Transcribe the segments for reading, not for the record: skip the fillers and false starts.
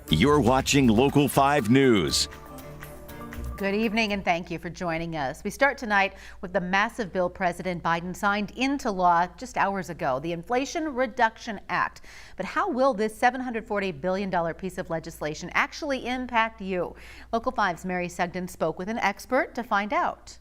You're watching Local 5 News. Good evening and thank you for joining us. We start tonight with the massive bill President Biden signed into law just hours ago, the Inflation Reduction Act. But how will this $740 billion piece of legislation actually impact you? Local 5's Mary Sugden spoke with an expert to find out.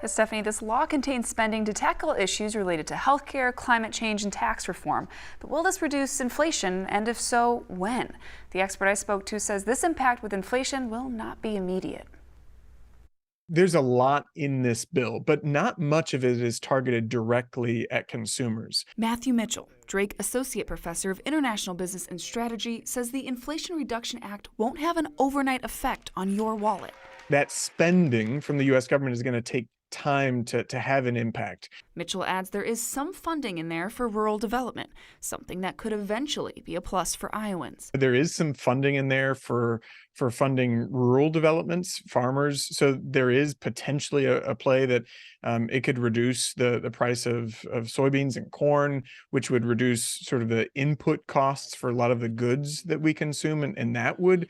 Stephanie, this law contains spending to tackle issues related to healthcare, climate change, and tax reform. But will this reduce inflation, and if so, when? The expert I spoke to says this impact with inflation will not be immediate. There's a lot in this bill, but not much of it is targeted directly at consumers. Matthew Mitchell, Drake Associate Professor of International Business and Strategy, says the Inflation Reduction Act won't have an overnight effect on your wallet. That spending from the U.S. government is going to take time to have an impact. Mitchell adds there is some funding in there for rural development, something that could eventually be a plus for Iowans. There is some funding in there for funding rural developments, farmers. So there is potentially a play that it could reduce the price of soybeans and corn, which would reduce sort of the input costs for a lot of the goods that we consume. And that would,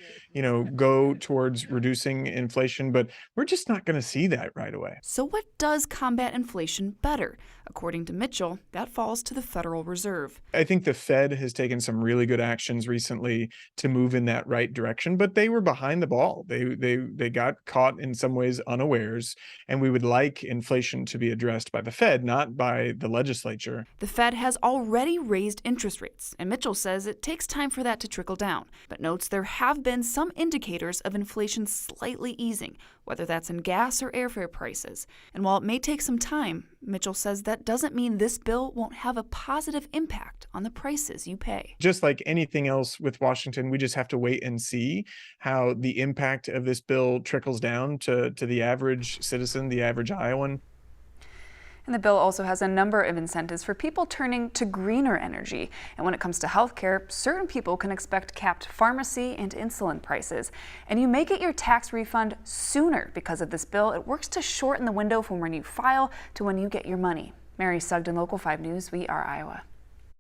go towards reducing inflation. But we're just not going to see that right away. So what does combat inflation better? According to Mitchell, that falls to the Federal Reserve. I think the Fed has taken some really good actions recently to move in that right direction, but they were behind the ball. They got caught in some ways unawares, and we would like inflation to be addressed by the Fed, not by the legislature. The Fed has already raised interest rates, and Mitchell says it takes time for that to trickle down, but notes there have been some indicators of inflation slightly easing, whether that's in gas or airfare prices. And while it may take some time, Mitchell says that doesn't mean this bill won't have a positive impact on the prices you pay. Just like anything else with Washington, we just have to wait and see how the impact of this bill trickles down to the average citizen, the average Iowan. And the bill also has a number of incentives for people turning to greener energy. And when it comes to healthcare, certain people can expect capped pharmacy and insulin prices. And you may get your tax refund sooner because of this bill. It works to shorten the window from when you file to when you get your money. Mary Sugden, Local 5 News, we are Iowa.